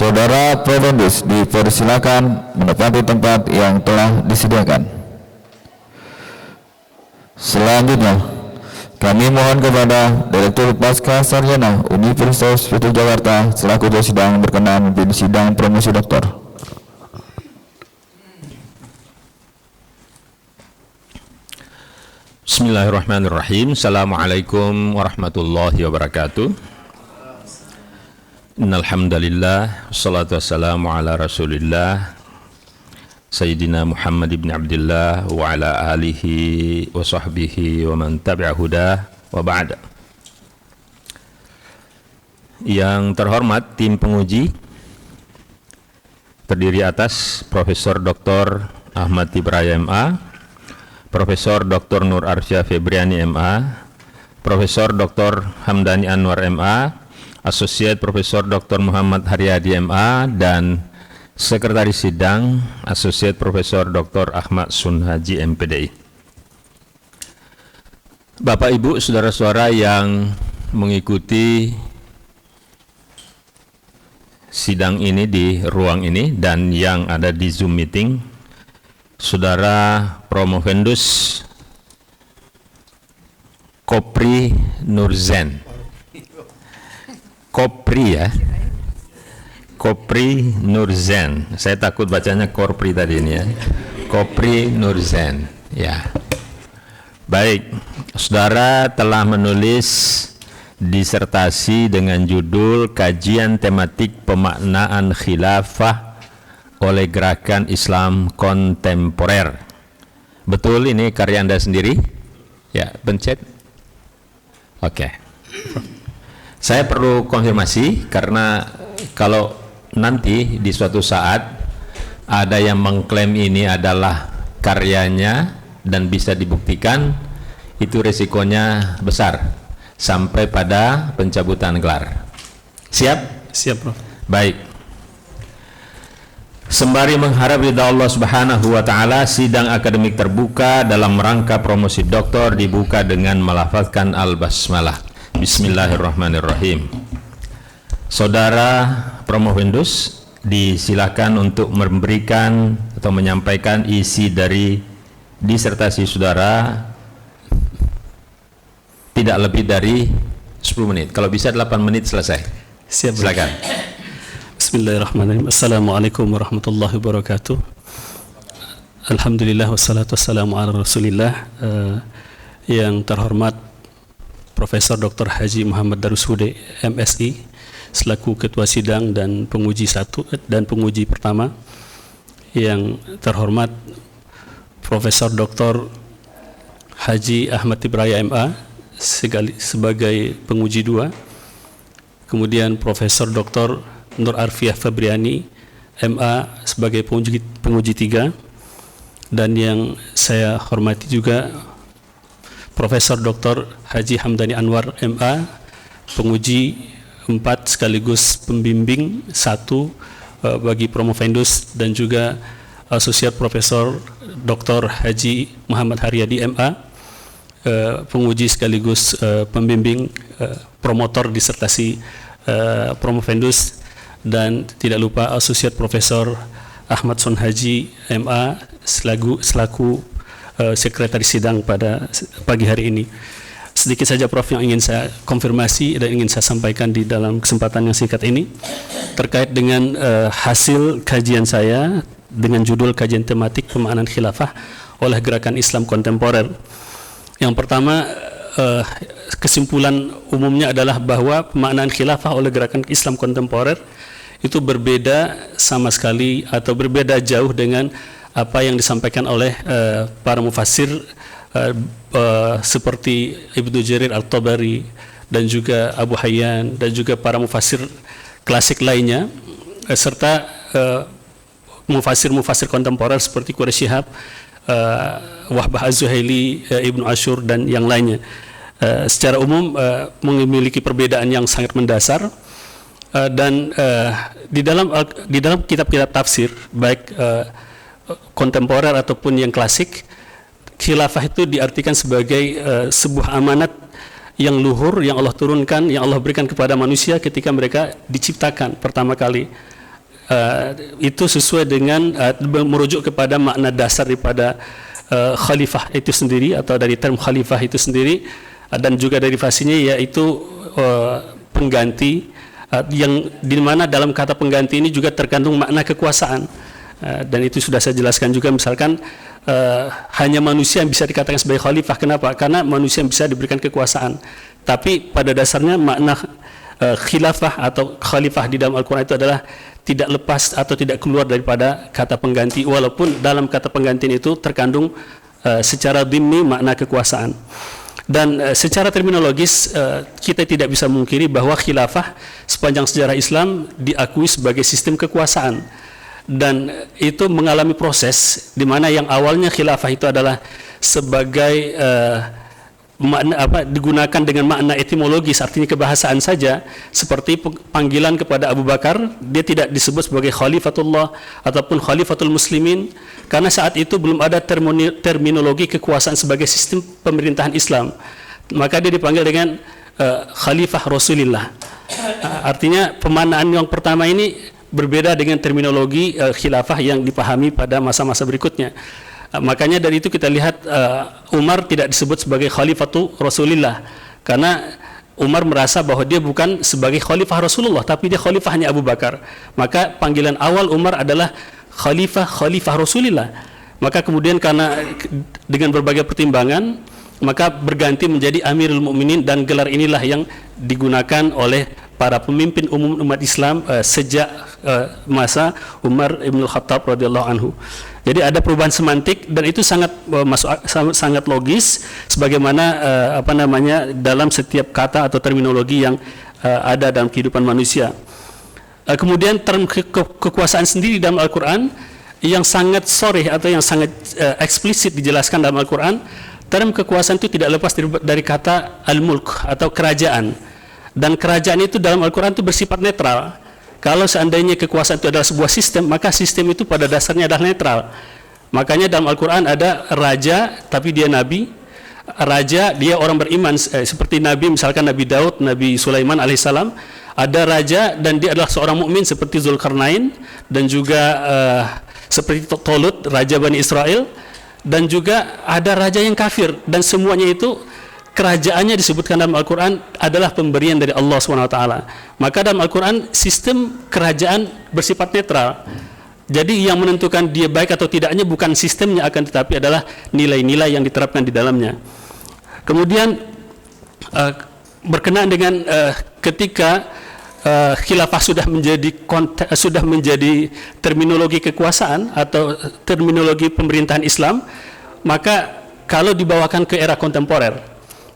Saudara Provendus dipersilakan menempati tempat yang telah disediakan. Selanjutnya, kami mohon kepada Direktur Pasca Sarjana Universitas Putra Jakarta selaku ketua sidang berkenan di sidang promosi doktor. Bismillahirrahmanirrahim. Assalamualaikum warahmatullahi wabarakatuh. Innalhamdalillah, wassalatu wassalamu ala rasulillah Sayyidina Muhammad ibn Abdillah wa ala alihi wa sahbihi wa man tabi'a hudah wa ba'da. Yang terhormat tim penguji terdiri atas Profesor Dr. Ahmad Ibrahim MA, Profesor Dr. Nur Arsyah Febriani MA, Profesor Dr. Hamdani Anwar MA, Asosiat Profesor Dr. Muhammad Haryadi MA, dan Sekretaris Sidang Asosiat Profesor Dr. Ahmad Sunhaji MPDI. Bapak Ibu, saudara-saudara yang mengikuti sidang ini di ruang ini dan yang ada di Zoom meeting, Saudara Promovendus Kopri Nurzen. Kopri ya, Kopri Nurzen. Saya takut bacanya Korpri tadi ini ya. Kopri Nurzen. Ya. Baik, saudara telah menulis disertasi dengan judul Kajian Tematik Pemaknaan Khilafah oleh Gerakan Islam Kontemporer. Betul ini karya Anda sendiri? Ya, pencet. Oke. Saya perlu konfirmasi karena kalau nanti di suatu saat ada yang mengklaim ini adalah karyanya dan bisa dibuktikan, itu resikonya besar sampai pada pencabutan gelar. Siap? Siap, Prof. Baik. Sembari mengharap ridha Allah Subhanahu wa taala, sidang akademik terbuka dalam rangka promosi doktor dibuka dengan melafazkan al-basmalah. Bismillahirrahmanirrahim. Saudara Promovendus disilakan untuk memberikan atau menyampaikan isi dari disertasi saudara tidak lebih dari 10 menit. Kalau bisa 8 menit selesai. Siap. Silakan. Bismillahirrahmanirrahim. Assalamualaikum warahmatullahi wabarakatuh. Alhamdulillah wassalatu wassalamu ala rasulillah. Yang terhormat Profesor Dr. Haji Muhammad Darushude MSI selaku Ketua Sidang dan Penguji 1 dan Penguji pertama. Yang terhormat Profesor Dr. Haji Ahmad Ibrahim MA sebagai Penguji 2. Kemudian Profesor Dr. Nur Arsyah Febriani MA sebagai Penguji 3. Dan yang saya hormati juga Profesor Dr. Haji Hamdani Anwar MA, penguji 4 sekaligus pembimbing 1 bagi Promovendus, dan juga Asosiat Profesor Dr. Haji Muhammad Haryadi MA, penguji sekaligus pembimbing promotor disertasi Promovendus, dan tidak lupa Asosiat Profesor Ahmad Sunhaji MA selaku Sekretaris Sidang pada pagi hari ini. Sedikit saja Prof yang ingin saya konfirmasi dan ingin saya sampaikan di dalam kesempatan yang singkat ini terkait dengan hasil kajian saya dengan judul Kajian Tematik Pemaknaan Khilafah oleh Gerakan Islam Kontemporer. Yang pertama, kesimpulan umumnya adalah bahwa pemaknaan khilafah oleh Gerakan Islam Kontemporer itu berbeda sama sekali atau berbeda jauh dengan apa yang disampaikan oleh para mufassir seperti Ibnu Jarir Al-Tabari dan juga Abu Hayyan dan juga para mufassir klasik lainnya, serta mufassir kontemporer seperti Quraisy Shihab, Wahbah Az-Zuhaili, Ibnu Ashur dan yang lainnya. Secara umum memiliki perbedaan yang sangat mendasar, dan di dalam kitab-kitab tafsir baik kontemporer ataupun yang klasik, khilafah itu diartikan sebagai sebuah amanat yang luhur yang Allah turunkan, yang Allah berikan kepada manusia ketika mereka diciptakan pertama kali. itu sesuai dengan merujuk kepada makna dasar daripada khalifah itu sendiri, atau dari term khalifah itu sendiri, dan juga derivasinya yaitu pengganti, yang di mana dalam kata pengganti ini juga terkandung makna kekuasaan. Dan itu sudah saya jelaskan juga, misalkan hanya manusia yang bisa dikatakan sebagai khalifah. Kenapa? Karena manusia yang bisa diberikan kekuasaan. Tapi pada dasarnya makna khilafah atau khalifah di dalam Al-Quran itu adalah tidak lepas atau tidak keluar daripada kata pengganti, walaupun dalam kata pengganti itu terkandung secara dhimmi makna kekuasaan. Dan secara terminologis kita tidak bisa memungkiri bahwa khilafah sepanjang sejarah Islam diakui sebagai sistem kekuasaan, dan itu mengalami proses di mana yang awalnya khilafah itu adalah sebagai makna digunakan dengan makna etimologis, artinya kebahasaan saja, seperti panggilan kepada Abu Bakar, dia tidak disebut sebagai Khalifatullah ataupun Khalifatul Muslimin, karena saat itu belum ada terminologi kekuasaan sebagai sistem pemerintahan Islam. Maka dia dipanggil dengan Khalifah Rasulillah. Artinya pemaknaan yang pertama ini berbeda dengan terminologi khilafah yang dipahami pada masa-masa berikutnya. Makanya dari itu kita lihat Umar tidak disebut sebagai Khalifatu Rasulillah, karena Umar merasa bahwa dia bukan sebagai Khalifah Rasulullah, tapi dia Khalifahnya Abu Bakar. Maka panggilan awal Umar adalah Khalifah Rasulillah. Maka kemudian karena dengan berbagai pertimbangan, maka berganti menjadi Amirul Mukminin, dan gelar inilah yang digunakan oleh para pemimpin umum umat Islam sejak masa Umar Ibn Khattab radhiyallahu anhu. Jadi ada perubahan semantik, dan itu sangat sangat logis sebagaimana dalam setiap kata atau terminologi yang ada dalam kehidupan manusia. Kemudian term kekuasaan sendiri dalam Al-Quran yang sangat sharih atau yang sangat eksplisit dijelaskan dalam Al-Quran. Term kekuasaan itu tidak lepas dari kata al-mulk atau kerajaan, dan kerajaan itu dalam Al-Quran itu bersifat netral. Kalau seandainya kekuasaan itu adalah sebuah sistem, maka sistem itu pada dasarnya adalah netral. Makanya dalam Al-Quran ada raja tapi dia nabi, raja dia orang beriman, seperti nabi, misalkan Nabi Daud, Nabi Sulaiman alaihissalam. Ada raja dan dia adalah seorang mukmin seperti Zulkarnain, dan juga seperti Tolut, raja Bani Israel. Dan juga ada raja yang kafir, dan semuanya itu kerajaannya disebutkan dalam Al-Quran adalah pemberian dari Allah SWT. Maka dalam Al-Quran sistem kerajaan bersifat netral. Jadi yang menentukan dia baik atau tidaknya bukan sistemnya, akan tetapi adalah nilai-nilai yang diterapkan di dalamnya. Kemudian berkenaan dengan ketika khilafah sudah menjadi terminologi kekuasaan atau terminologi pemerintahan Islam, maka kalau dibawakan ke era kontemporer,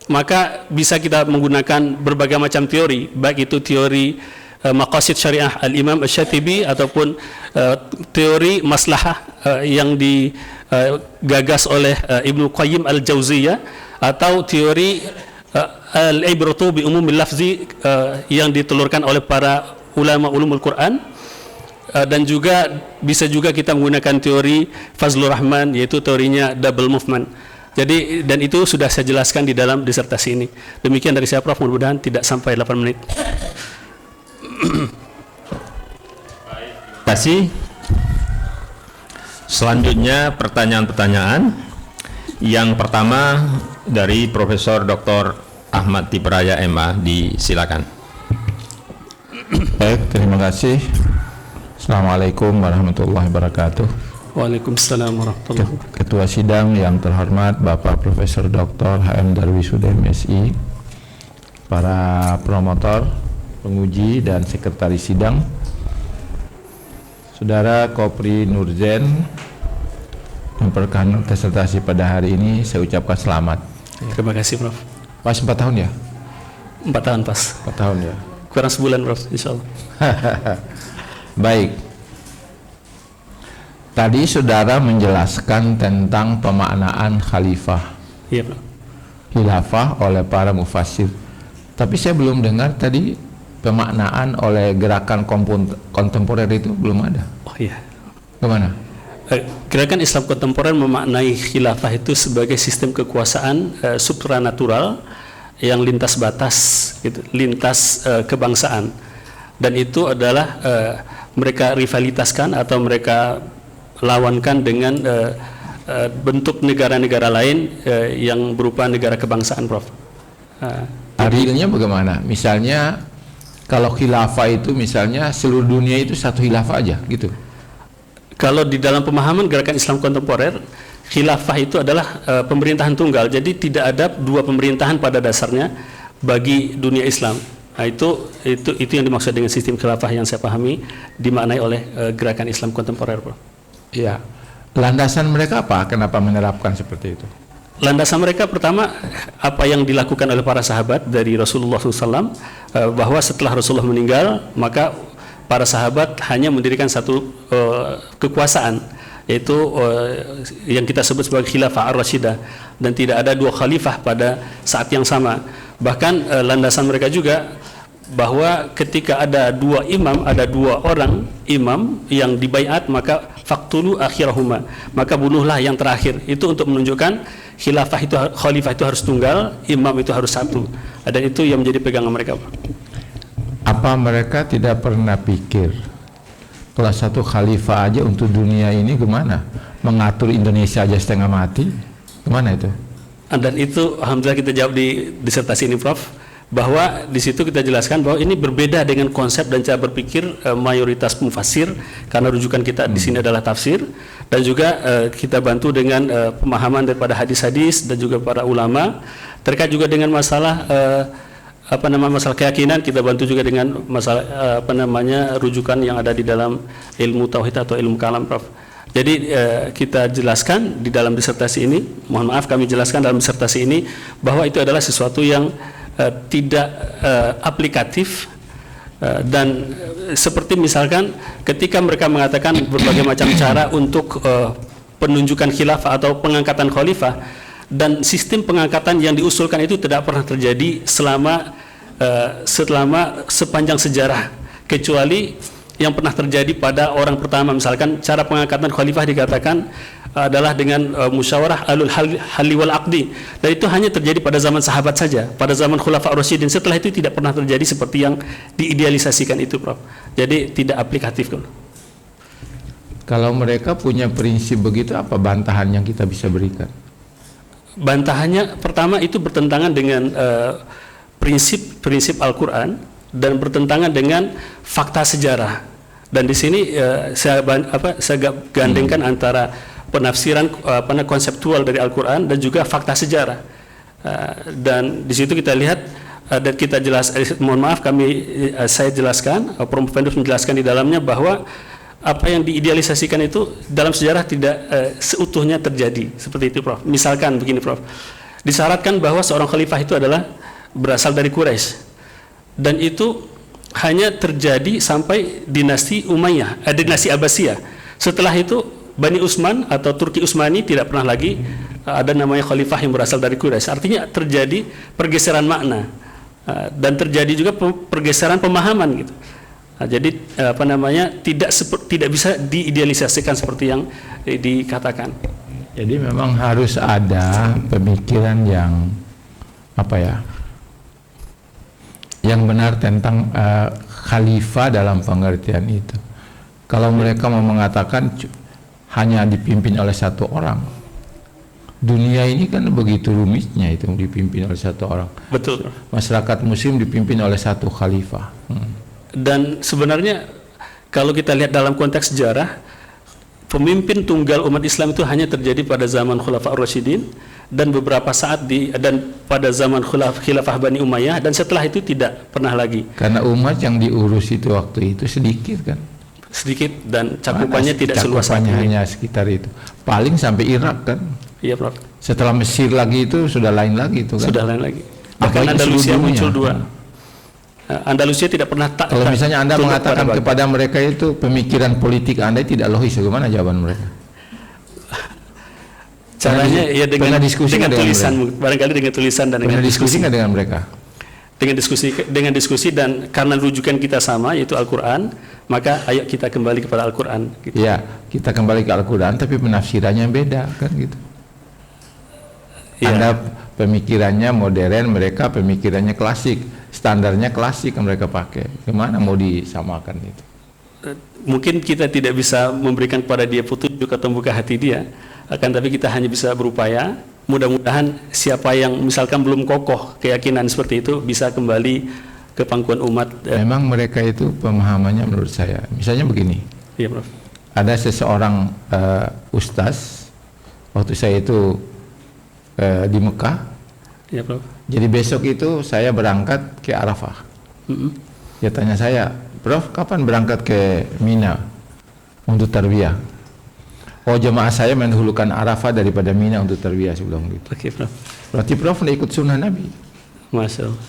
maka bisa kita menggunakan berbagai macam teori, baik itu teori maqasid syariah al-Imam Asy-Syatibi ataupun teori maslahah yang digagas oleh Ibnu Qayyim al-Jauziyah, atau teori al-ibratu bi umumil lafzi yang ditelurkan oleh para ulama ulumul Quran, dan juga bisa juga kita menggunakan teori Fazlur Rahman, yaitu teorinya double movement. Jadi, dan itu sudah saya jelaskan di dalam disertasi ini. Demikian dari saya, Prof. Mudah-mudahan tidak sampai 8 menit. Terima kasih. Selanjutnya pertanyaan-pertanyaan. Yang pertama dari Profesor Dr. Ahmad Tibraya MA, disilakan. Baik, terima kasih. Assalamualaikum warahmatullahi wabarakatuh. Waalaikumsalam warahmatullahi wabarakatuh. Ketua Sidang yang terhormat Bapak Profesor Dr. HM Darwisude MSI, para promotor, penguji, dan sekretaris sidang, Saudara Kopri Nurzen, memperkenalkan disertasi pada hari ini, saya ucapkan selamat. Terima kasih, Prof. Pas 4 tahun ya? 4 tahun pas. 4 tahun ya? Kurang sebulan, Prof, insya Allah. Baik. Tadi saudara menjelaskan tentang pemaknaan khalifah, Iya, Prof. khilafah oleh para mufassir. Tapi saya belum dengar tadi pemaknaan oleh gerakan kontemporer itu, belum ada. Oh iya. Kemana? Gerakan Islam kontemporer memaknai khilafah itu sebagai sistem kekuasaan supranatural yang lintas batas, gitu, lintas kebangsaan, dan itu adalah mereka rivalitaskan atau mereka lawankan dengan bentuk negara-negara lain yang berupa negara kebangsaan, Prof. Adilnya bagaimana? Misalnya kalau khilafah itu misalnya seluruh dunia itu satu khilafah aja gitu. Kalau di dalam pemahaman gerakan Islam kontemporer, khilafah itu adalah pemerintahan tunggal. Jadi tidak ada dua pemerintahan pada dasarnya bagi dunia Islam. Nah, itu yang dimaksud dengan sistem khilafah yang saya pahami dimaknai oleh gerakan Islam kontemporer, Bro. Iya. Landasan mereka apa? Kenapa menerapkan seperti itu? Landasan mereka pertama apa yang dilakukan oleh para sahabat dari Rasulullah SAW, bahwa setelah Rasulullah meninggal maka para sahabat hanya mendirikan satu kekuasaan, yaitu yang kita sebut sebagai khilafah ar-rasyidah, dan tidak ada dua khalifah pada saat yang sama. Bahkan landasan mereka juga bahwa ketika ada dua imam, ada dua orang imam yang dibaiat, maka faktulu akhirahuma, maka bunuhlah yang terakhir. Itu untuk menunjukkan khilafah itu, khalifah itu harus tunggal, imam itu harus satu. Dan itu yang menjadi pegangan mereka. Apa mereka tidak pernah pikir kalau satu khalifah aja untuk dunia ini gimana? Mengatur Indonesia aja setengah mati, gimana itu? Dan itu alhamdulillah kita jawab di disertasi ini, Prof, bahwa di situ kita jelaskan bahwa ini berbeda dengan konsep dan cara berpikir mayoritas mufassir, karena rujukan kita di sini adalah tafsir, dan juga kita bantu dengan pemahaman daripada hadis-hadis dan juga para ulama terkait juga dengan masalah masalah keyakinan. Kita bantu juga dengan masalah rujukan yang ada di dalam ilmu tauhid atau ilmu kalam, Prof. Jadi kita jelaskan di dalam disertasi ini, mohon maaf kami jelaskan dalam disertasi ini bahwa itu adalah sesuatu yang tidak aplikatif, dan seperti misalkan ketika mereka mengatakan berbagai macam cara untuk penunjukan khilafah atau pengangkatan khalifah, dan sistem pengangkatan yang diusulkan itu tidak pernah terjadi selama sepanjang sejarah, kecuali yang pernah terjadi pada orang pertama. Misalkan cara pengangkatan khalifah dikatakan adalah dengan musyawarah alul halli wal aqdi, dan itu hanya terjadi pada zaman sahabat saja, pada zaman khulafa ar-rasyidin. Setelah itu tidak pernah terjadi seperti yang diidealisasikan itu, Prof. Jadi tidak aplikatif. Kalau mereka punya prinsip begitu, apa bantahan yang kita bisa berikan? Bantahannya pertama itu bertentangan dengan prinsip Al-Quran dan bertentangan dengan fakta sejarah. Dan di sini saya gandengkan antara penafsiran konseptual dari Al-Quran dan juga fakta sejarah. Dan di situ kita lihat dan kita mohon maaf saya jelaskan, Prof. Vendus menjelaskan di dalamnya bahwa apa yang diidealisasikan itu dalam sejarah tidak seutuhnya terjadi seperti itu, Prof. Misalkan begini, Prof. Disyaratkan bahwa seorang khalifah itu adalah berasal dari Quraisy, dan itu hanya terjadi sampai dinasti Umayyah, dinasti Abbasiyah. Setelah itu Bani Utsman atau Turki Utsmani tidak pernah lagi ada namanya khalifah yang berasal dari Quraisy. Artinya terjadi pergeseran makna dan terjadi juga pergeseran pemahaman gitu. Jadi tidak bisa diidealisasikan seperti yang dikatakan. Jadi memang harus ada pemikiran yang yang benar tentang khalifah dalam pengertian itu. Kalau mereka mau mengatakan hanya dipimpin oleh satu orang, dunia ini kan begitu rumitnya itu dipimpin oleh satu orang. Betul. Masyarakat muslim dipimpin oleh satu khalifah. Dan sebenarnya kalau kita lihat dalam konteks sejarah, pemimpin tunggal umat Islam itu hanya terjadi pada zaman Khulafa ar-Rasyidin dan beberapa saat dan pada zaman Khilafah Bani Umayyah, dan setelah itu tidak pernah lagi. Karena umat yang diurus itu waktu itu sedikit kan. Sedikit dan cakupannya tidak seluas itu. Hanya sekitar itu. Paling sampai Irak kan. Iya, Prof. Setelah Mesir lagi itu sudah lain lagi itu kan. Sudah lain lagi. Bahkan Andalusia muncul dua. Andalusia tidak pernah kalau misalnya Anda mengatakan kepada mereka itu pemikiran politik Anda tidak logis, bagaimana jawaban mereka? Caranya ya dengan tulisan, barangkali dengan tulisan dan dengan diskusi nggak dengan mereka? Dengan diskusi dan karena rujukan kita sama yaitu Al-Quran, maka ayo kita kembali kepada Al-Quran. Gitu. Ya, kita kembali ke Al-Quran, tapi penafsirannya beda kan gitu. Ya. Anda pemikirannya modern, mereka pemikirannya klasik, standarnya klasik yang mereka pakai. Gimana mau disamakan itu? mungkin kita tidak bisa memberikan kepada dia petunjuk atau membuka hati dia, akan tapi kita hanya bisa berupaya. Mudah-mudahan siapa yang misalkan belum kokoh keyakinan seperti itu bisa kembali ke pangkuan umat. Memang mereka itu pemahamannya menurut saya. Misalnya begini, Iya, Prof. ada seseorang ustaz waktu saya itu di Mekah. Iya, Prof. Jadi besok itu saya berangkat ke Arafah. Dia tanya saya, Prof, kapan berangkat ke Mina untuk tarbiyah? Oh, jemaah saya mendahulukan Arafah daripada Mina untuk tarbiyah sebelum gitu. Oke, Prof. Berarti Prof tidak ikut sunnah Nabi. Masya Allah.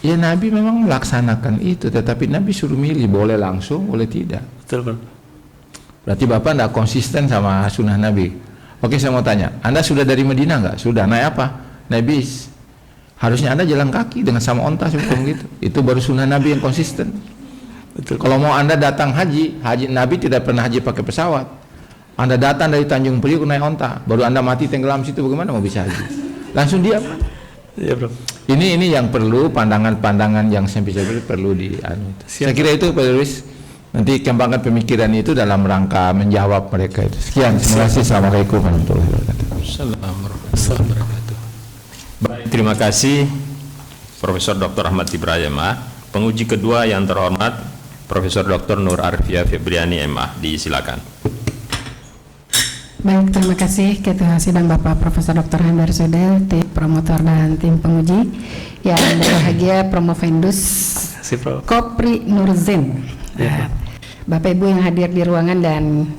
Ya Nabi memang melaksanakan itu, tetapi Nabi suruh milih, boleh langsung, boleh tidak. Betul, Prof. Berarti Bapak tidak konsisten sama sunnah Nabi. Oke, saya mau tanya, Anda sudah dari Medina nggak? Sudah. Naik apa? Naik bis. Harusnya Anda jalan kaki dengan sama onta sebelum gitu. Itu baru sunnah Nabi yang konsisten. Betul. Kalau mau Anda datang haji Nabi tidak pernah haji pakai pesawat. Anda datang dari Tanjung Priok naik onta, baru Anda mati tenggelam situ, bagaimana mau bisa haji? Langsung diam. Iya, Prof. Ini yang perlu pandangan-pandangan yang saya bisa perlu saya kira itu Pak Luis. Nanti kembangkan pemikiran itu dalam rangka menjawab mereka itu. Sekian, terima kasih. Assalamualaikum warahmatullahi wabarakatuh. Baik, terima kasih Profesor Dr. Ahmad Ibrahim MA. Penguji kedua yang terhormat Profesor Dr. Nur Arfia Febriani MA, disilakan. Baik, terima kasih Ketua Sidang Bapak Profesor Dr. Handar Sudel, tim promotor dan tim penguji. Yang berbahagia Promovendus Kopri Nurzen, Bapak Ibu yang hadir di ruangan dan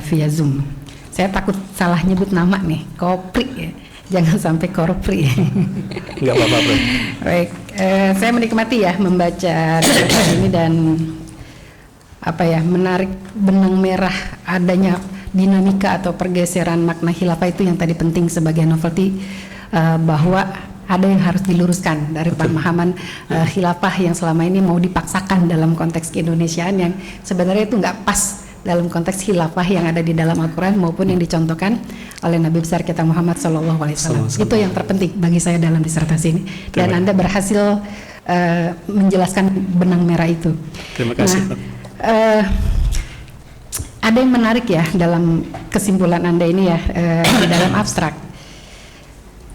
via Zoom. Saya takut salah nyebut nama nih, Kopri ya. Jangan sampai korupri. Enggak apa-apa, Prof. Baik, saya menikmati ya membaca ini dan menarik benang merah adanya dinamika atau pergeseran makna khilafah itu yang tadi penting sebagai novelty, bahwa ada yang harus diluruskan dari pemahaman khilafah yang selama ini mau dipaksakan dalam konteks keindonesiaan yang sebenarnya itu nggak pas dalam konteks khilafah yang ada di dalam Al-Quran maupun yang dicontohkan oleh Nabi besar kita Muhammad SAW. Itu yang terpenting bagi saya dalam disertasi ini. Dan Anda berhasil menjelaskan benang merah itu. Terima kasih. Ada yang menarik ya dalam kesimpulan Anda ini ya, di dalam abstrak.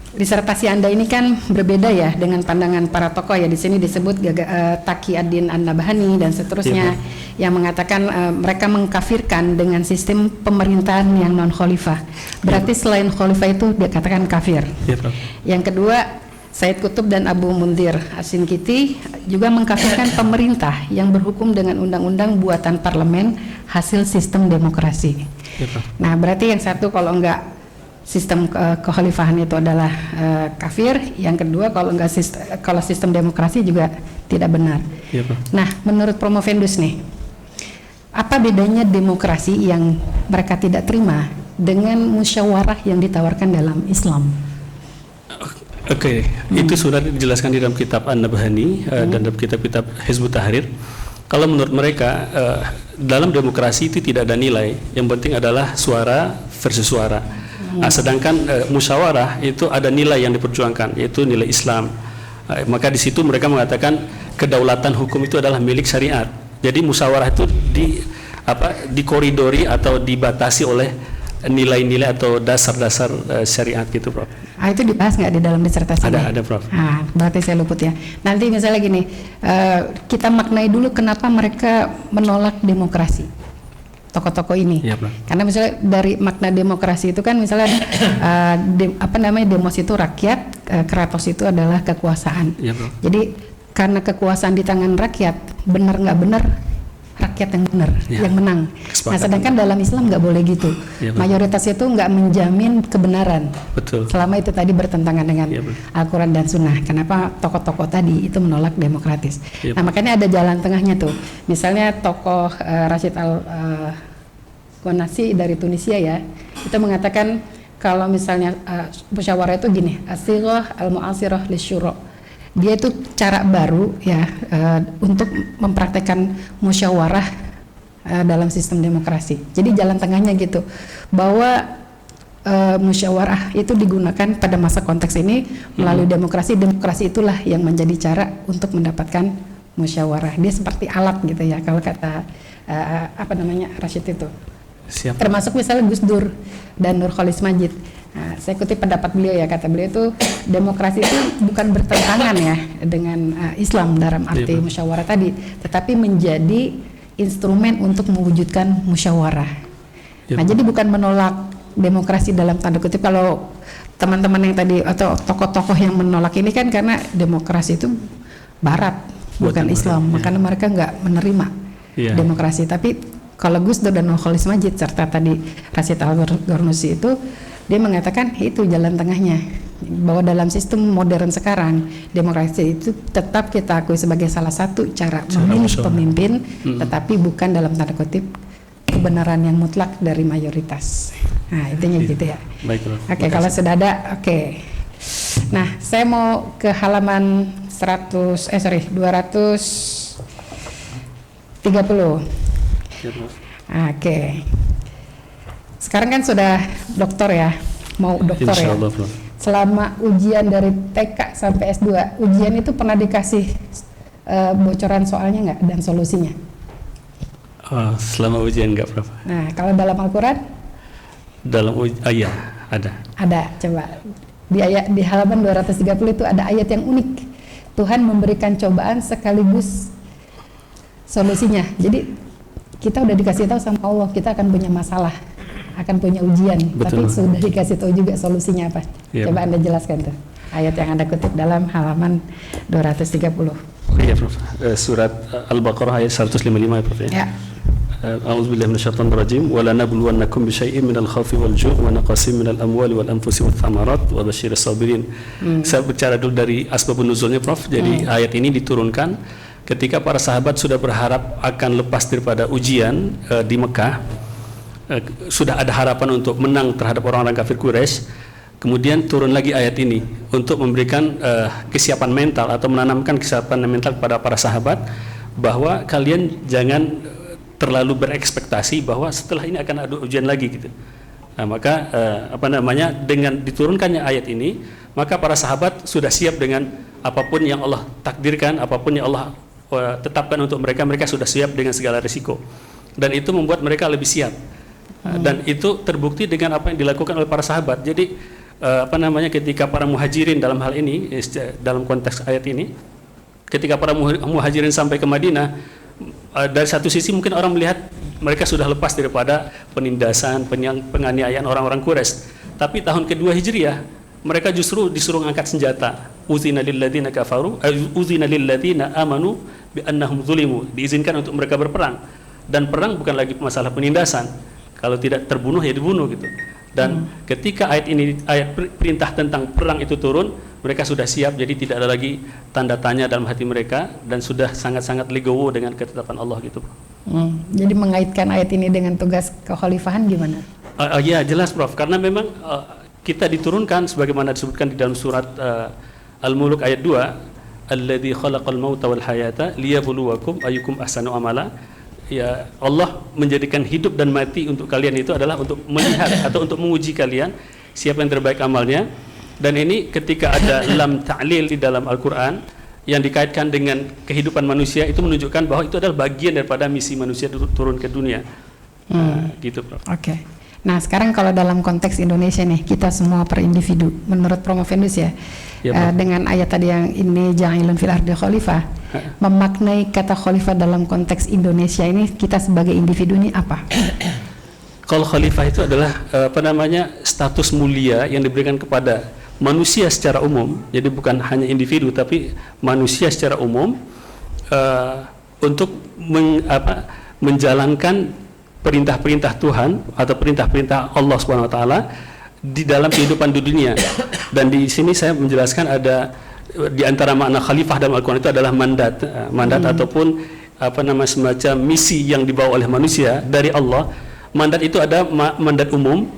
Disertasi Anda ini kan berbeda ya dengan pandangan para tokoh ya. Di sini disebut Taqi ad-Din an-Nabhani dan seterusnya yang mengatakan mereka mengkafirkan dengan sistem pemerintahan yang non khalifah. Berarti selain khalifah itu dikatakan kafir. Yang kedua, Said Qutb dan Abu Mundir As-Sinkiti juga mengkafirkan pemerintah yang berhukum dengan undang-undang buatan parlemen hasil sistem demokrasi. Nah, berarti yang satu kalau enggak sistem kekhalifahan itu adalah kafir, yang kedua kalau sistem demokrasi juga tidak benar. Nah, menurut Promovendus nih, apa bedanya demokrasi yang mereka tidak terima dengan musyawarah yang ditawarkan dalam Islam? Oke, itu sudah dijelaskan di dalam kitab An-Nabhani dan dalam kitab-kitab Hizbut Tahrir. Kalau menurut mereka dalam demokrasi itu tidak ada nilai, yang penting adalah suara versus suara. Sedangkan musyawarah itu ada nilai yang diperjuangkan, yaitu nilai Islam. Maka di situ mereka mengatakan kedaulatan hukum itu adalah milik syariat. Jadi musyawarah itu dikoridori atau dibatasi oleh nilai-nilai atau dasar-dasar syariat gitu, Prof. Itu dibahas nggak di dalam disertasi? Ada, Prof. Berarti saya luput ya. Nanti misalnya gini, kita maknai dulu kenapa mereka menolak demokrasi, tokoh-tokoh ini. Ya, Prof. Karena misalnya dari makna demokrasi itu kan misalnya demos itu rakyat, kratos itu adalah kekuasaan. Ya, Prof. Jadi karena kekuasaan di tangan rakyat, benar nggak benar, rakyat yang benar, yang menang. Nah, sedangkan dalam Islam nggak boleh gitu. Mayoritas itu nggak menjamin kebenaran. Betul. Selama itu tadi bertentangan dengan Al-Quran dan Sunnah. Kenapa tokoh-tokoh tadi itu menolak demokratis? Nah, makanya ada jalan tengahnya tuh. Misalnya tokoh Rashid Al-Qonasi dari Tunisia ya, itu mengatakan kalau misalnya musyawarah itu gini, as-sighah al-mu'asirah lisyura. Dia itu cara baru ya untuk mempraktekkan musyawarah dalam sistem demokrasi. Jadi jalan tengahnya gitu, bahwa musyawarah itu digunakan pada masa konteks ini melalui demokrasi. Demokrasi itulah yang menjadi cara untuk mendapatkan musyawarah. Dia seperti alat gitu ya kalau kata Rashid itu. Siap. Termasuk misalnya Gus Dur dan Nurcholish Madjid. Nah, saya kutip pendapat beliau ya, kata beliau itu demokrasi itu bukan bertentangan ya dengan Islam dalam arti musyawarah tadi, tetapi menjadi instrumen untuk mewujudkan musyawarah. Nah, jadi bukan menolak demokrasi dalam tanda kutip. Kalau teman-teman yang tadi atau tokoh-tokoh yang menolak ini kan karena demokrasi itu Barat, bukan Islam, makanya mereka nggak menerima demokrasi. Tapi kalau Gus Dur dan Nurcholish Madjid serta tadi Rashid Al-Ghannouchi itu dia mengatakan itu jalan tengahnya, bahwa dalam sistem modern sekarang demokrasi itu tetap kita akui sebagai salah satu cara memilih pemimpin, tetapi bukan dalam tanda kutip kebenaran yang mutlak dari mayoritas. Nah, intinya gitu ya. Oke, kalau sudah ada, oke. Nah, saya mau ke halaman 230. Oke. Sekarang kan sudah doktor ya, mau doktor ya. Selama ujian dari TK sampai S2, ujian itu pernah dikasih bocoran soalnya nggak dan solusinya? Selama ujian nggak berapa. Nah, kalau dalam Al-Quran? Dalam iya, ada. Ada, coba. Di halaman 230 itu ada ayat yang unik. Tuhan memberikan cobaan sekaligus solusinya. Jadi kita udah dikasih tahu sama Allah kita akan punya masalah, akan punya ujian, tapi sudah dikasih tahu juga solusinya apa. Coba Anda jelaskan tuh ayat yang Anda kutip dalam halaman 230. Iya, Prof. Surat Al-Baqarah ayat 155 ya, Prof. Ya. A'udzubillahi minasyaitonir rajim. Wa lanabluwannakum bisyai'in minal khawfi wal ju' wa naqsin minal amwali wal anfusi wath thamarat wa basyiris sabirin. Saya bicara dulu dari asbabun nuzulnya, Prof. Jadi ayat ini diturunkan ketika para sahabat sudah berharap akan lepas daripada ujian di Mekah, sudah ada harapan untuk menang terhadap orang-orang kafir Quraisy. Kemudian turun lagi ayat ini untuk memberikan kesiapan mental atau menanamkan kesiapan mental kepada para sahabat bahwa kalian jangan terlalu berekspektasi bahwa setelah ini akan ada ujian lagi gitu. Nah, maka dengan diturunkannya ayat ini, maka para sahabat sudah siap dengan apapun yang Allah takdirkan, apapun yang Allah tetapkan untuk mereka, mereka sudah siap dengan segala risiko, dan itu membuat mereka lebih siap. Dan itu terbukti dengan apa yang dilakukan oleh para sahabat. Jadi ketika para muhajirin dalam hal ini, dalam konteks ayat ini, ketika para muhajirin sampai ke Madinah, dari satu sisi mungkin orang melihat mereka sudah lepas daripada penindasan, penganiayaan orang-orang Quraisy. Tapi tahun kedua Hijriah, mereka justru disuruh angkat senjata. Uzina lilladzina kafaru, uzina lilladzina amanu bi annahum zulimu. Diizinkan untuk mereka berperang. Dan perang bukan lagi masalah penindasan. Kalau tidak terbunuh ya dibunuh gitu. Dan ketika ayat perintah tentang perang itu turun, mereka sudah siap, jadi tidak ada lagi tanda tanya dalam hati mereka dan sudah sangat-sangat legowo dengan ketetapan Allah gitu. Jadi mengaitkan ayat ini dengan tugas kekhalifahan gimana? Ya jelas, Prof, karena memang kita diturunkan sebagaimana disebutkan di dalam surat Al-Mulk ayat 2, alladzi khalaqal mauta wal hayata liyabluwakum ayyukum ahsanu amala. Ya, Allah menjadikan hidup dan mati untuk kalian itu adalah untuk melihat atau untuk menguji kalian siapa yang terbaik amalnya. Dan ini ketika ada lam ta'lil di dalam Al-Quran yang dikaitkan dengan kehidupan manusia, itu menunjukkan bahwa itu adalah bagian daripada misi manusia turun ke dunia. Gitu, Prof. Oke. Nah, sekarang kalau dalam konteks Indonesia nih, kita semua per individu, menurut Promovendus ya, dengan ayat tadi yang ini ja'ilun fil ardi khalifah, memaknai kata khalifah dalam konteks Indonesia ini, kita sebagai individu ini apa? Kalau khalifah itu adalah status mulia yang diberikan kepada manusia secara umum, jadi bukan hanya individu tapi manusia secara umum, untuk menjalankan perintah-perintah Tuhan atau perintah-perintah Allah SWT di dalam kehidupan di dunia. Dan di sini saya menjelaskan ada di antara makna khalifah dalam Al-Quran itu adalah mandat ataupun semacam misi yang dibawa oleh manusia dari Allah. Mandat itu ada mandat umum.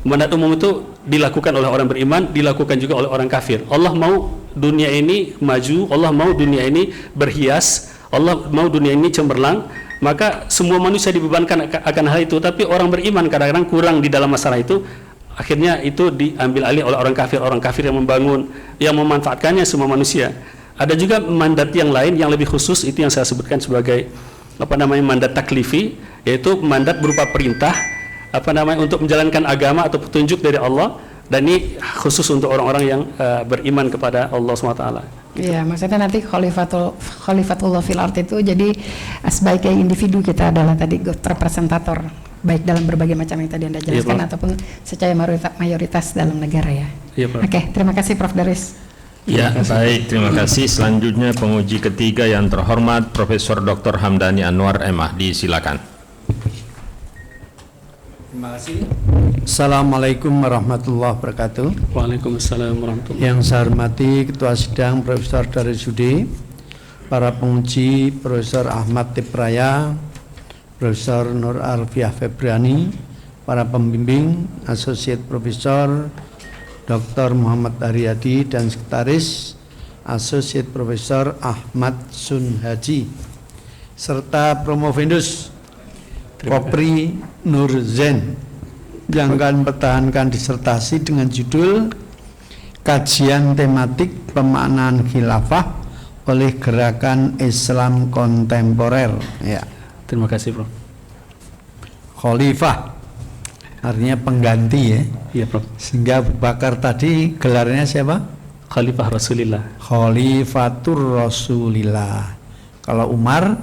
Mandat umum itu dilakukan oleh orang beriman, dilakukan juga oleh orang kafir. Allah mau dunia ini maju, Allah mau dunia ini berhias, Allah mau dunia ini cemerlang, maka semua manusia dibebankan akan hal itu. Tapi orang beriman kadang-kadang kurang di dalam masalah itu, akhirnya itu diambil alih oleh orang kafir yang membangun, yang memanfaatkannya semua manusia. Ada juga mandat yang lain yang lebih khusus, itu yang saya sebutkan sebagai mandat taklifi, yaitu mandat berupa perintah untuk menjalankan agama atau petunjuk dari Allah, dan ini khusus untuk orang-orang yang beriman kepada Allah SWT. Iya, maksudnya nanti khalifatullah fil ard itu jadi sebagai individu kita adalah tadi representator, baik dalam berbagai macam yang tadi Anda jelaskan, ataupun secara mayoritas dalam negara ya. Oke, terima kasih Prof. Daris. Ya, baik, terima kasih. Selanjutnya penguji ketiga yang terhormat Profesor Dr. Hamdani Anwar MA, disilakan. Terima kasih. Assalamualaikum warahmatullahi wabarakatuh. Waalaikumsalam warahmatullahi wabarakatuh. Yang saya hormati Ketua Sidang Profesor Daris Hude, para penguji Profesor Ahmad Tipraya, Profesor Nur Arfiah Febriani, para pembimbing, Asosiat Profesor Dr. Muhammad Haryadi dan Sekretaris Asosiat Profesor Ahmad Sunhaji, serta Promovendus Kopri Nur Zen yang akan mempertahankan disertasi dengan judul Kajian Tematik Pemaknaan Khilafah oleh Gerakan Islam Kontemporer. Ya. Terima kasih, Prof. Khalifah artinya pengganti ya. Iya, Prof. Sehingga Abu Bakar tadi gelarnya siapa? Khalifah Rasulillah. Khalifatur Rasulillah. Kalau Umar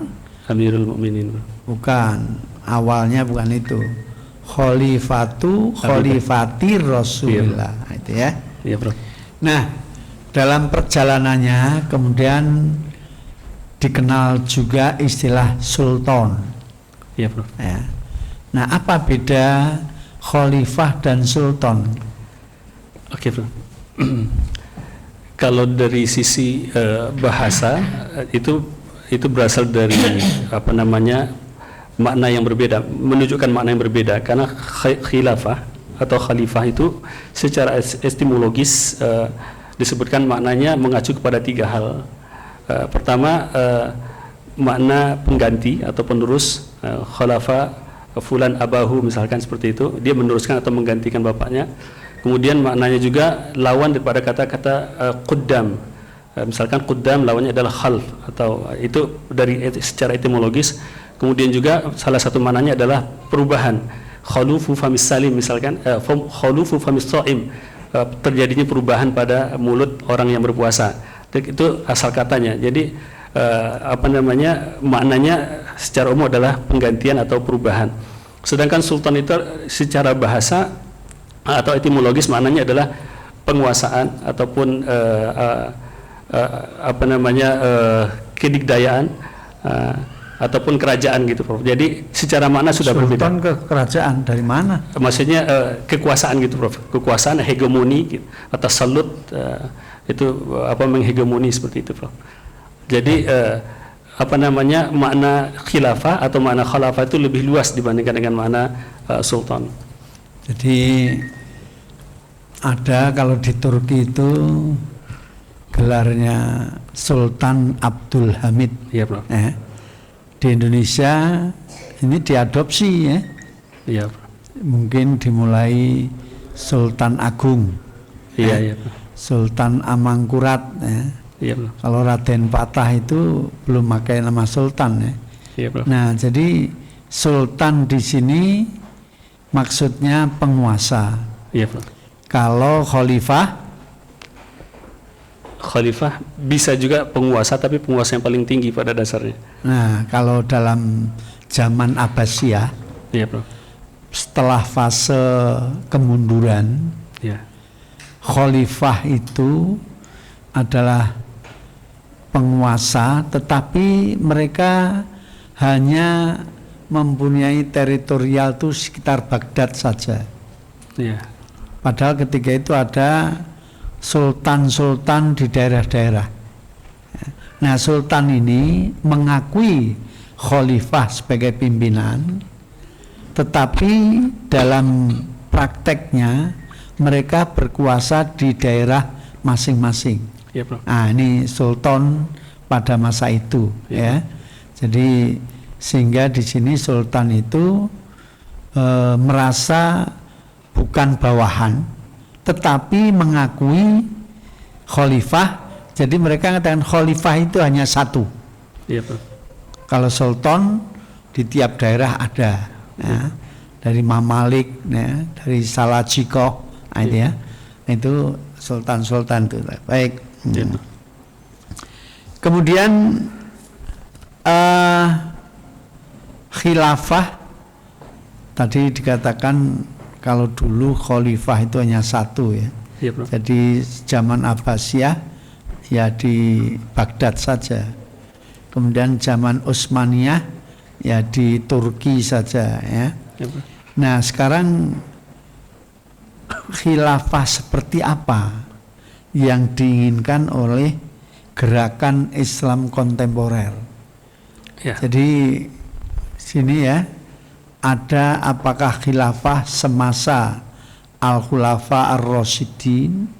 Amirul Mukminin. bukan, awalnya bukan itu. Khalifati Rasulillah. Nah, itu ya. Iya, Prof. Nah, dalam perjalanannya kemudian dikenal juga istilah sultan. Iya, Prof. Ya. Nah, apa beda khalifah dan sultan? Oke, Prof. Kalau dari sisi bahasa itu berasal dari makna yang berbeda, menunjukkan makna yang berbeda, karena khilafah atau khalifah itu secara etimologis disebutkan maknanya mengacu kepada 3 hal. Pertama, makna pengganti atau penerus, khalafa fulan abahu misalkan seperti itu, dia meneruskan atau menggantikan bapaknya. Kemudian maknanya juga lawan daripada kata-kata quddam. Misalkan quddam lawannya adalah khalf, atau itu dari secara etimologis. Kemudian juga salah satu maknanya adalah perubahan. Khalufu famis salim misalkan, khalufu famis shaim, terjadinya perubahan pada mulut orang yang berpuasa. Itu asal katanya. Jadi maknanya secara umum adalah penggantian atau perubahan. Sedangkan sultan itu secara bahasa atau etimologis maknanya adalah penguasaan ataupun kedikdayaan ataupun kerajaan gitu, Prof. Jadi secara makna sudah berbeda. Sultan ke kerajaan dari mana? Maksudnya kekuasaan gitu, Prof. Kekuasaan, hegemoni gitu, atau salut, itu menghegemoni seperti itu, Prof. Jadi makna khilafah atau makna khalafah itu lebih luas dibandingkan dengan makna sultan. Jadi ada kalau di Turki itu gelarnya Sultan Abdul Hamid. Iya, Prof. Di Indonesia ini diadopsi ya. Iya, Prof. Mungkin dimulai Sultan Agung. Iya, Prof. Sultan Amangkurat ya. Iya, Prof. Kalau Raden Patah itu belum pakai nama Sultan ya. Iya, Prof. Nah, jadi Sultan di sini maksudnya penguasa. Iya, Prof. Kalau khalifah bisa juga penguasa, tapi penguasa yang paling tinggi pada dasarnya. Nah, kalau dalam zaman Abbasiyah, Iya, Prof. setelah fase kemunduran, Iya. khalifah itu adalah penguasa, tetapi mereka hanya mempunyai teritorial itu sekitar Baghdad saja. Iya. Padahal ketika itu ada sultan-sultan di daerah-daerah. Nah, sultan ini mengakui khalifah sebagai pimpinan, tetapi dalam prakteknya mereka berkuasa di daerah masing-masing. Iya, Prof. Nah, ini sultan pada masa itu, ya. Jadi sehingga di sini sultan itu merasa bukan bawahan, tetapi mengakui khalifah Jadi mereka mengatakan khalifah itu hanya satu. Iya, Prof. Kalau sultan di tiap daerah ada, ya. Dari Mamalik, ya. Dari Salajikoh, ya. Itu sultan-sultan itu. Baik. Iya. Kemudian khilafah tadi dikatakan kalau dulu khalifah itu hanya satu, ya. Iya, Prof. Jadi zaman Abbasiyah ya di Baghdad saja. Kemudian zaman Utsmaniyah ya di Turki saja, ya. Iya, Prof. Nah, sekarang khilafah seperti apa yang diinginkan oleh gerakan Islam kontemporer? Ya. Jadi sini ya ada apakah khilafah semasa Al-Khulafa Ar-Rasyidin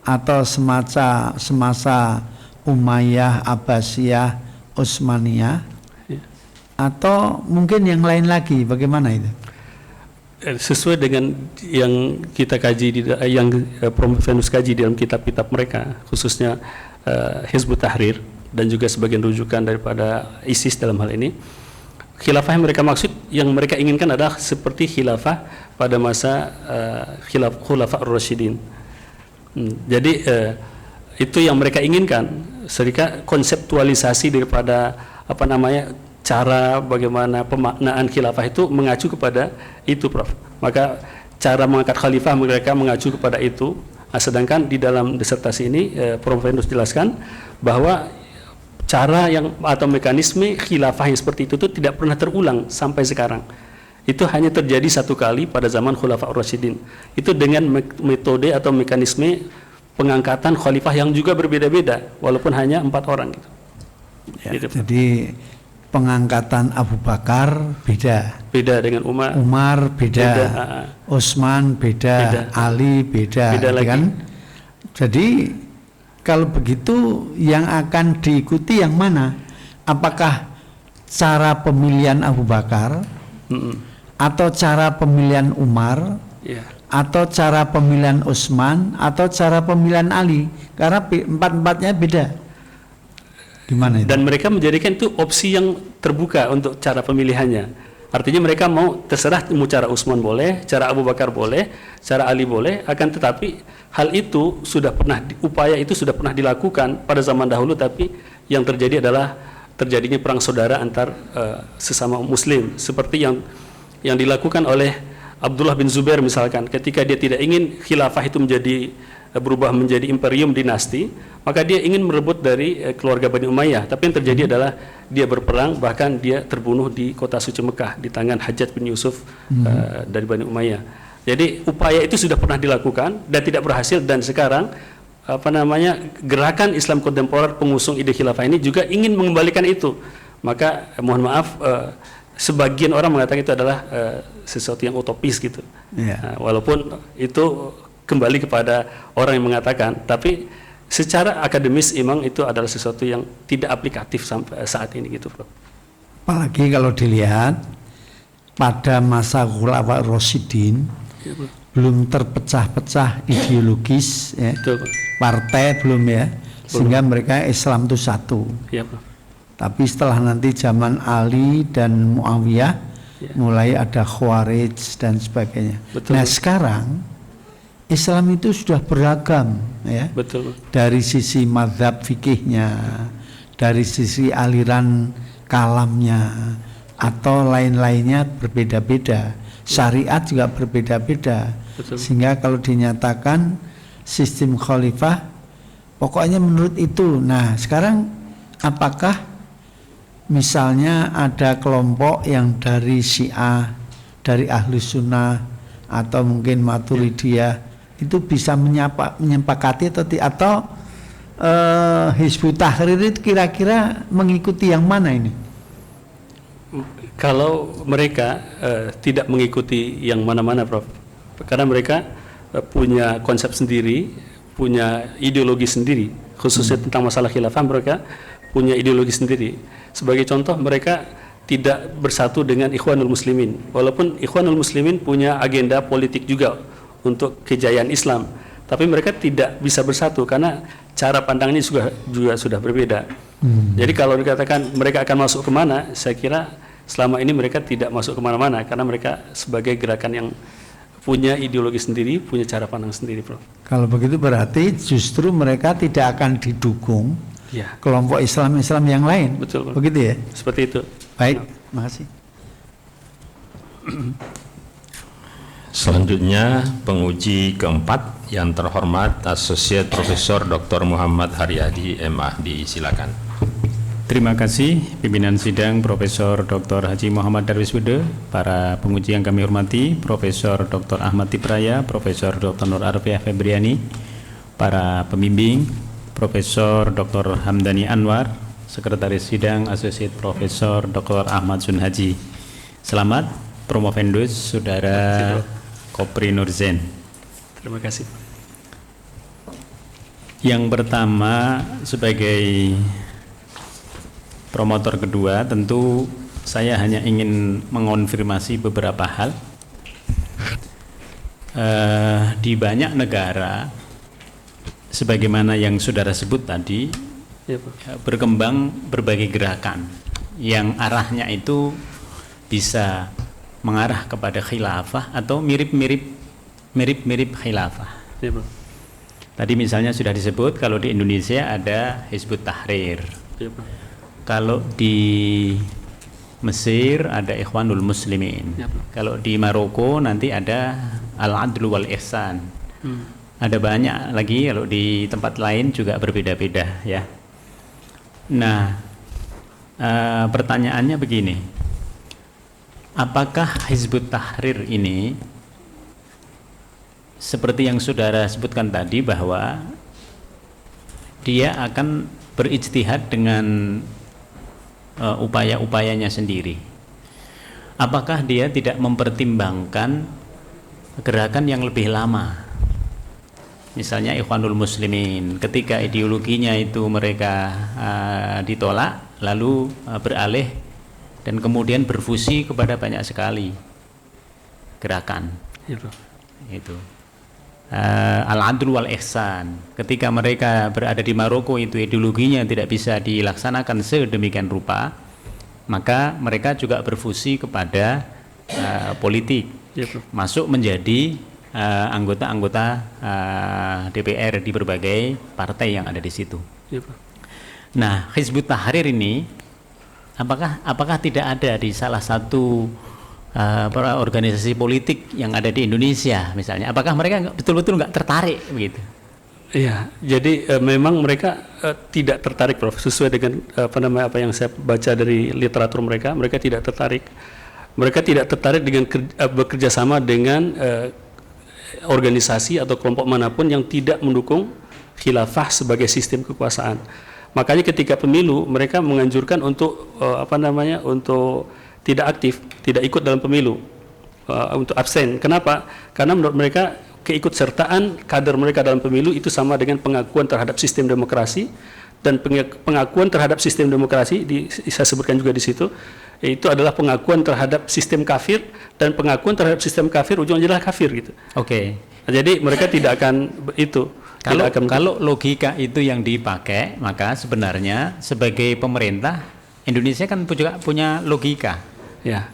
atau semasa Umayyah, Abbasiyah, Utsmaniyah, Ya. atau mungkin yang lain lagi, bagaimana itu? Sesuai dengan yang kita kaji yang Prof. Venus kaji dalam kitab-kitab mereka, khususnya Hizbut Tahrir dan juga sebagian rujukan daripada ISIS dalam hal ini, khilafah yang mereka maksud, yang mereka inginkan adalah seperti khilafah pada masa Khulafa Ar-Rasyidin. Jadi itu yang mereka inginkan, serika konseptualisasi daripada cara bagaimana pemaknaan khilafah itu mengacu kepada itu, Prof. Maka cara mengangkat khalifah mereka mengacu kepada itu. Sedangkan di dalam disertasi ini Prof. Venus jelaskan bahwa cara yang atau mekanisme khilafah yang seperti itu tidak pernah terulang sampai sekarang. Itu hanya terjadi satu kali pada zaman Khulafa Ar-Rasyidin. Itu dengan metode atau mekanisme pengangkatan khalifah yang juga berbeda-beda, walaupun hanya 4 orang gitu. Ya, jadi pengangkatan Abu Bakar beda dengan Umar. Umar beda, Utsman beda, Ali beda lagi. Kan? Jadi kalau begitu yang akan diikuti yang mana? Apakah cara pemilihan Abu Bakar atau cara pemilihan Umar, atau cara pemilihan Utsman atau cara pemilihan Ali? Karena empat-empatnya beda. Gimana itu? Dan mereka menjadikan itu opsi yang terbuka untuk cara pemilihannya. Artinya mereka mau terserah, mau cara Utsman boleh, cara Abu Bakar boleh, cara Ali boleh, akan tetapi hal itu sudah pernah, upaya itu sudah pernah dilakukan pada zaman dahulu, tapi yang terjadi adalah terjadinya perang saudara antar sesama muslim, seperti yang dilakukan oleh Abdullah bin Zubair misalkan, ketika dia tidak ingin khilafah itu berubah menjadi imperium dinasti, maka dia ingin merebut dari keluarga Bani Umayyah. Tapi yang terjadi adalah dia berperang, bahkan dia terbunuh di kota suci Mekah di tangan Hajjaj bin Yusuf dari Bani Umayyah. Jadi upaya itu sudah pernah dilakukan dan tidak berhasil, dan sekarang gerakan Islam kontemporer pengusung ide khilafah ini juga ingin mengembalikan itu. Maka mohon maaf, sebagian orang mengatakan itu adalah sesuatu yang utopis gitu. Walaupun itu kembali kepada orang yang mengatakan, tapi secara akademis memang itu adalah sesuatu yang tidak aplikatif sampai saat ini gitu, Prof. Apalagi kalau dilihat pada masa Khulafa Rasyidin belum terpecah-pecah ideologis, ya. Betul, Prof. Partai belum, ya, sehingga mereka Islam itu satu. Ya, Prof. Tapi setelah nanti zaman Ali dan Muawiyah, mulai ada Khawarij dan sebagainya. Betul. Nah, sekarang Islam itu sudah beragam, ya. Betul. Dari sisi mazhab fikihnya, dari sisi aliran kalamnya, atau lain-lainnya berbeda-beda. Syariat juga berbeda-beda. Sehingga kalau dinyatakan sistem khalifah, pokoknya menurut itu. Nah, sekarang apakah misalnya ada kelompok yang dari Syiah, dari Ahlus Sunnah, atau mungkin Maturidiyah, itu bisa menyepakati atau Hizbut Tahrir itu kira-kira mengikuti yang mana ini? Kalau mereka tidak mengikuti yang mana-mana, Prof, karena mereka punya konsep sendiri, punya ideologi sendiri, khususnya tentang masalah khilafah, mereka punya ideologi sendiri. Sebagai contoh, mereka tidak bersatu dengan Ikhwanul Muslimin, walaupun Ikhwanul Muslimin punya agenda politik juga untuk kejayaan Islam, tapi mereka tidak bisa bersatu karena cara pandangnya juga sudah berbeda. Jadi kalau dikatakan mereka akan masuk kemana, saya kira selama ini mereka tidak masuk kemana-mana karena mereka sebagai gerakan yang punya ideologi sendiri, punya cara pandang sendiri, Prof. Kalau begitu berarti justru mereka tidak akan didukung Ya, kelompok Islam-Islam yang lain. betul, Prof. Begitu ya? Seperti itu. Baik, makasih. Selanjutnya penguji keempat yang terhormat Asosiat Profesor Dr. Muhammad Haryadi MA, disilakan. Terima kasih pimpinan sidang Profesor Dr. Haji Muhammad Darwiswude, para penguji yang kami hormati, Profesor Dr. Ahmad Tipraya, Profesor Dr. Nur Arfiah Febriani, para pembimbing, Profesor Dr. Hamdani Anwar, Sekretaris Sidang Asosiat Profesor Dr. Ahmad Sunhaji. Selamat Promovendus Saudara Kopri Nurzen. Terima kasih. Yang pertama, sebagai promotor kedua, tentu saya hanya ingin mengonfirmasi beberapa hal. Di banyak negara, sebagaimana yang saudara sebut tadi, Ya, Pak. berkembang berbagai gerakan yang arahnya itu bisa mengarah kepada khilafah atau mirip-mirip khilafah. Ya, Pak. Tadi misalnya sudah disebut kalau di Indonesia ada Hizbut Tahrir. Ya, Pak. Kalau di Mesir ada Ikhwanul Muslimin. Ya, Pak. Kalau di Maroko nanti ada Al-Adlu wal Ihsan. Ada banyak lagi, kalau di tempat lain juga berbeda-beda ya. Nah, pertanyaannya begini. Apakah Hizbut Tahrir ini seperti yang saudara sebutkan tadi bahwa dia akan berijtihad dengan upaya-upayanya sendiri? Apakah dia tidak mempertimbangkan gerakan yang lebih lama? Misalnya Ikhwanul Muslimin, ketika ideologinya itu mereka ditolak, lalu beralih dan kemudian berfusi kepada banyak sekali gerakan. Ya, Pak. Itu Al-Adl wal Ihsan, ketika mereka berada di Maroko itu ideologinya tidak bisa dilaksanakan sedemikian rupa, maka mereka juga berfusi kepada politik, Ya, Prof. masuk menjadi anggota-anggota DPR di berbagai partai yang ada di situ. Ya, Pak. Nah, Hizbut Tahrir ini apakah tidak ada di salah satu organisasi politik yang ada di Indonesia misalnya? Apakah mereka betul-betul nggak tertarik begitu? Iya, jadi memang mereka tidak tertarik, Prof. Sesuai dengan apa yang saya baca dari literatur mereka tidak tertarik. Mereka tidak tertarik dengan bekerja sama dengan organisasi atau kelompok manapun yang tidak mendukung khilafah sebagai sistem kekuasaan. Makanya ketika pemilu mereka menganjurkan untuk untuk tidak aktif, tidak ikut dalam pemilu, untuk absen. Kenapa? Karena menurut mereka keikutsertaan kader mereka dalam pemilu itu sama dengan pengakuan terhadap sistem demokrasi, dan pengakuan terhadap sistem demokrasi saya sebutkan juga di situ, itu adalah pengakuan terhadap sistem kafir, dan pengakuan terhadap sistem kafir ujungnya adalah kafir gitu. Oke. Jadi mereka tidak akan itu. Kalau logika itu yang dipakai, maka sebenarnya sebagai pemerintah Indonesia kan juga punya logika. Ya.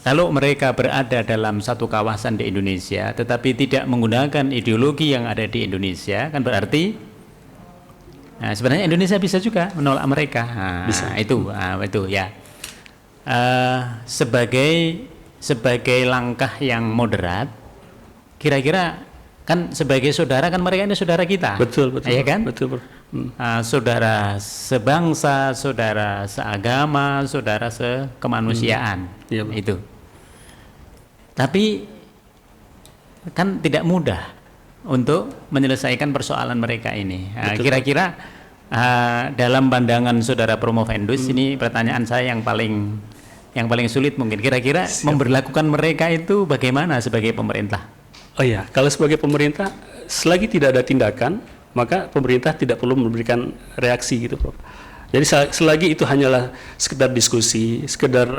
Kalau mereka berada dalam satu kawasan di Indonesia, tetapi tidak menggunakan ideologi yang ada di Indonesia, kan berarti sebenarnya Indonesia bisa juga menolak mereka. Bisa. Itu ya. Sebagai langkah yang moderat, kira-kira kan sebagai saudara, kan mereka ini saudara kita. Betul, ya kan? Betul. Saudara sebangsa, saudara seagama, saudara sekemanusiaan. Iya, Pak. Itu. Tapi kan tidak mudah untuk menyelesaikan persoalan mereka ini. Kira-kira dalam pandangan saudara Promovendus, ini pertanyaan saya yang paling sulit mungkin. Kira-kira memberlakukan mereka itu bagaimana sebagai pemerintah? Oh ya, kalau sebagai pemerintah, selagi tidak ada tindakan, maka pemerintah tidak perlu memberikan reaksi gitu, Prof. Jadi selagi itu hanyalah sekedar diskusi, sekedar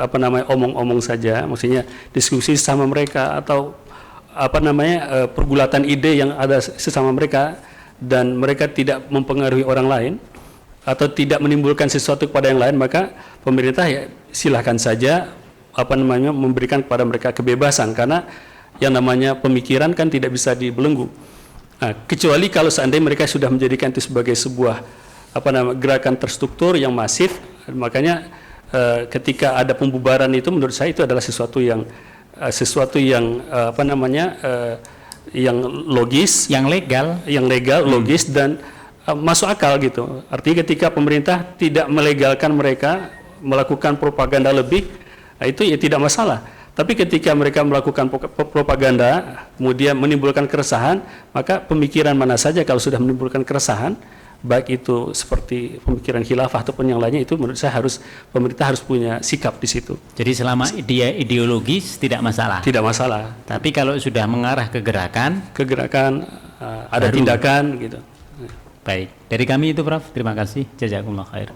omong-omong saja, maksudnya diskusi sama mereka atau pergulatan ide yang ada sesama mereka, dan mereka tidak mempengaruhi orang lain atau tidak menimbulkan sesuatu kepada yang lain, maka pemerintah ya silahkan saja memberikan kepada mereka kebebasan, karena yang namanya pemikiran kan tidak bisa dibelenggu. Nah, kecuali kalau seandainya mereka sudah menjadikan itu sebagai sebuah gerakan terstruktur yang masif, makanya ketika ada pembubaran itu menurut saya itu adalah sesuatu yang yang logis, yang legal, logis, dan masuk akal gitu. Artinya ketika pemerintah tidak melegalkan mereka melakukan propaganda lebih, nah itu ya tidak masalah. Tapi ketika mereka melakukan propaganda kemudian menimbulkan keresahan, maka pemikiran mana saja kalau sudah menimbulkan keresahan, baik itu seperti pemikiran khilafah ataupun yang lainnya, itu menurut saya pemerintah harus punya sikap di situ. Jadi selama dia ideologis tidak masalah. Tidak masalah. Tapi kalau sudah mengarah ke gerakan, ada tindakan gitu. Baik, dari kami itu Prof. Terima kasih. Jazakumullah khair.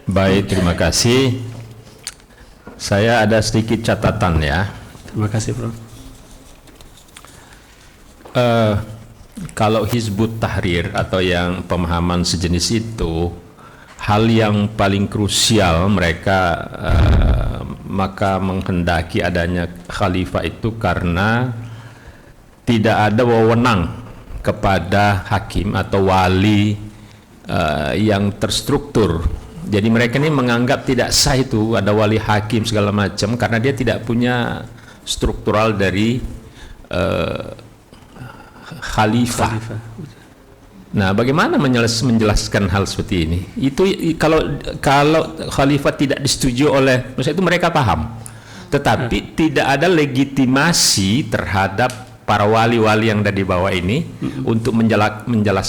Baik, terima kasih. Saya ada sedikit catatan ya. Terima kasih Prof. Kalau Hizbut Tahrir atau yang pemahaman sejenis itu, hal yang paling krusial mereka maka menghendaki adanya khalifah itu karena tidak ada wewenang kepada hakim atau wali yang terstruktur. Jadi mereka ini menganggap tidak sah itu ada wali hakim segala macam karena dia tidak punya struktural dari khalifah. Nah, bagaimana menjelaskan hal seperti ini? Itu kalau khalifah tidak disetujui oleh, maksudnya itu mereka paham. Tetapi tidak ada legitimasi terhadap para wali-wali yang ada di bawah ini untuk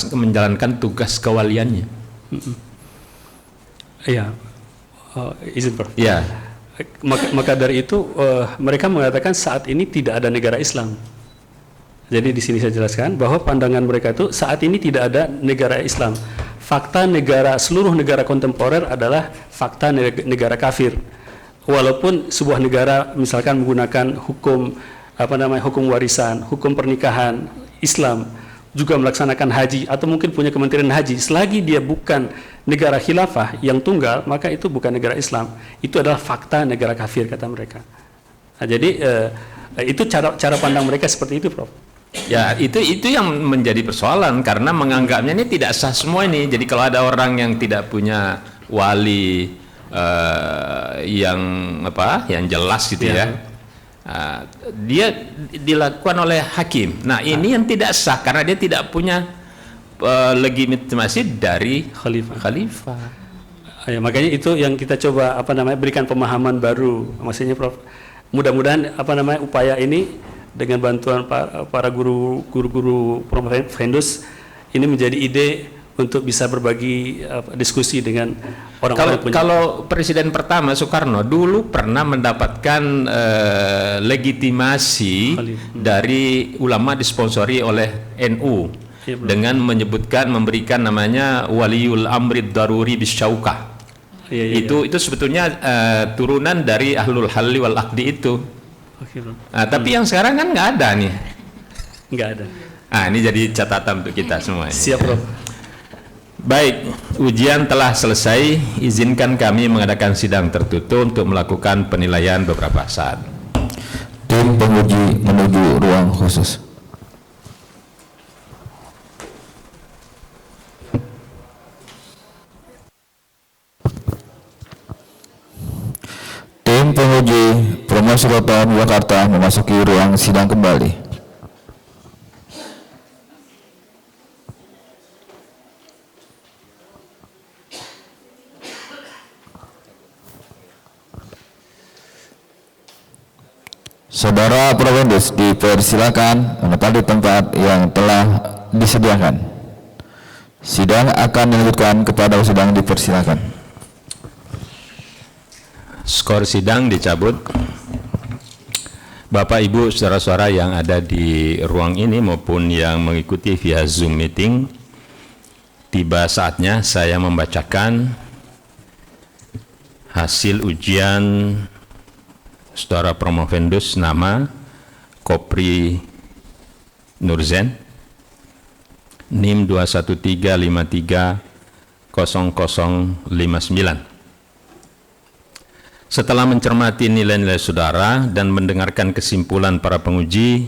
menjalankan tugas kewaliannya. Iya, izin Prof. Ya. Maka dari itu mereka mengatakan saat ini tidak ada negara Islam. Jadi di sini saya jelaskan bahwa pandangan mereka itu saat ini tidak ada negara Islam. Fakta seluruh negara kontemporer adalah fakta negara kafir. Walaupun sebuah negara misalkan menggunakan hukum hukum warisan, hukum pernikahan Islam, juga melaksanakan haji atau mungkin punya kementerian haji, selagi dia bukan negara khilafah yang tunggal, maka itu bukan negara Islam. Itu adalah fakta negara kafir kata mereka. Nah, jadi itu cara pandang mereka seperti itu, Prof. Ya, itu yang menjadi persoalan karena menganggapnya ini tidak sah semua ini. Jadi kalau ada orang yang tidak punya wali yang jelas gitu ya. Dia dilakukan oleh hakim. Nah, ini yang tidak sah karena dia tidak punya legitimasi dari khalifah. Ya, makanya itu yang kita coba berikan pemahaman baru. Maksudnya Prof, mudah-mudahan upaya ini dengan bantuan para guru-guru Provendus ini menjadi ide untuk bisa berbagi diskusi dengan orang-orang punya. Kalau Presiden pertama Soekarno dulu pernah mendapatkan legitimasi dari ulama disponsori oleh NU dengan memberikan namanya Waliul Amrid Daruri Bisyaukah. Itu sebetulnya turunan dari Ahlul Halli wal Aqdi itu. Nah, tapi yang sekarang kan nggak ada nih. Nggak ada. Ini jadi catatan untuk kita semua. Siap, Prof. Baik, ujian telah selesai. Izinkan kami mengadakan sidang tertutup untuk melakukan penilaian beberapa saat. Tim penguji menuju ruang khusus. Tim penguji Promosi Kota Jakarta memasuki ruang sidang kembali. Saudara Provendus dipersilakan menempati tempat yang telah disediakan. Sidang akan dilanjutkan kepada sidang dipersilakan. Skor sidang dicabut. Bapak Ibu saudara-saudara yang ada di ruang ini maupun yang mengikuti via Zoom meeting, tiba saatnya saya membacakan hasil ujian Saudara promovendus nama Kopri Nurzen, NIM 213530059. Setelah mencermati nilai-nilai saudara dan mendengarkan kesimpulan para penguji,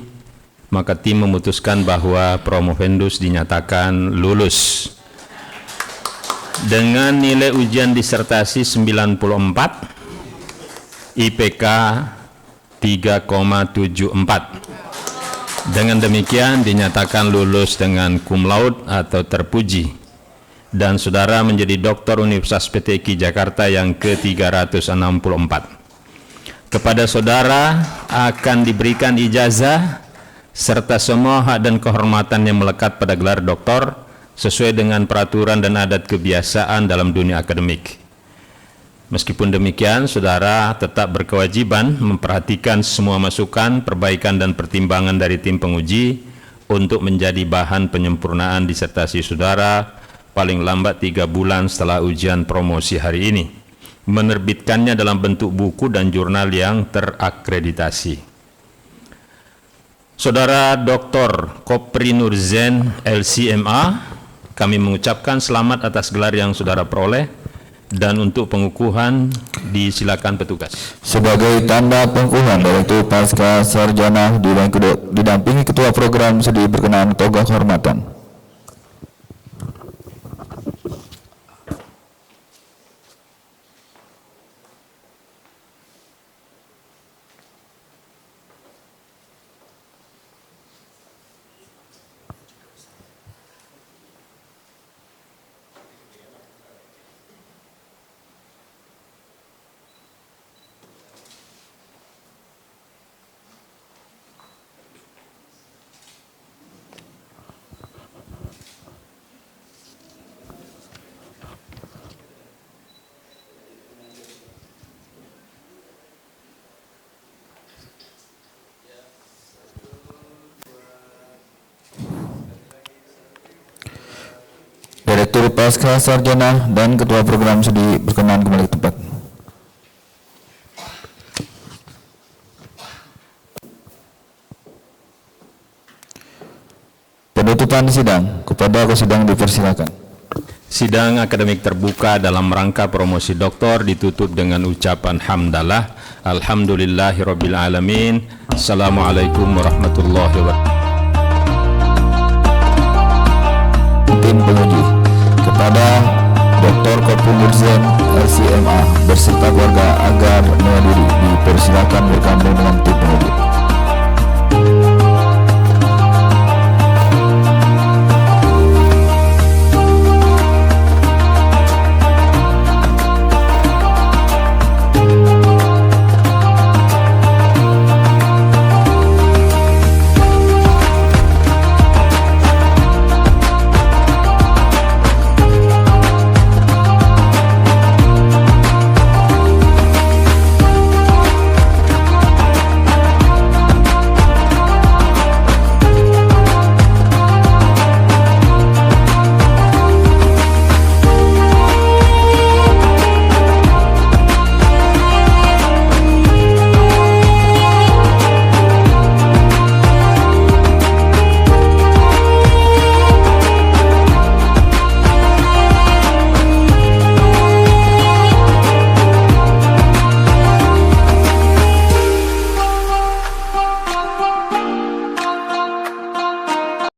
maka tim memutuskan bahwa promovendus dinyatakan lulus dengan nilai ujian disertasi 94, IPK 3,74. Dengan demikian dinyatakan lulus dengan cum laude atau terpuji, dan saudara menjadi doktor Universitas PTQ Jakarta yang ke-364. Kepada saudara akan diberikan ijazah serta semua hak dan kehormatan yang melekat pada gelar doktor sesuai dengan peraturan dan adat kebiasaan dalam dunia akademik. Meskipun demikian, saudara tetap berkewajiban memperhatikan semua masukan, perbaikan dan pertimbangan dari tim penguji untuk menjadi bahan penyempurnaan disertasi saudara paling lambat 3 bulan setelah ujian promosi hari ini, menerbitkannya dalam bentuk buku dan jurnal yang terakreditasi. Saudara Dr. Kopri Nurzen LCMA, kami mengucapkan selamat atas gelar yang saudara peroleh, dan untuk pengukuhan disilakan petugas. Sebagai tanda pengukuhan Direktur Pasca Sarjana didampingi Ketua Program Studi berkenaan toga kehormatan. Direktur Pasca Sarjana dan Ketua Program Studi berkenan kembali ke tempat. Penutupan sidang, kepada sidang dipersilakan. Sidang akademik terbuka dalam rangka promosi doktor ditutup dengan ucapan hamdalah, alhamdulillahirabbil alamin. Assalamualaikum warahmatullahi wabarakatuh.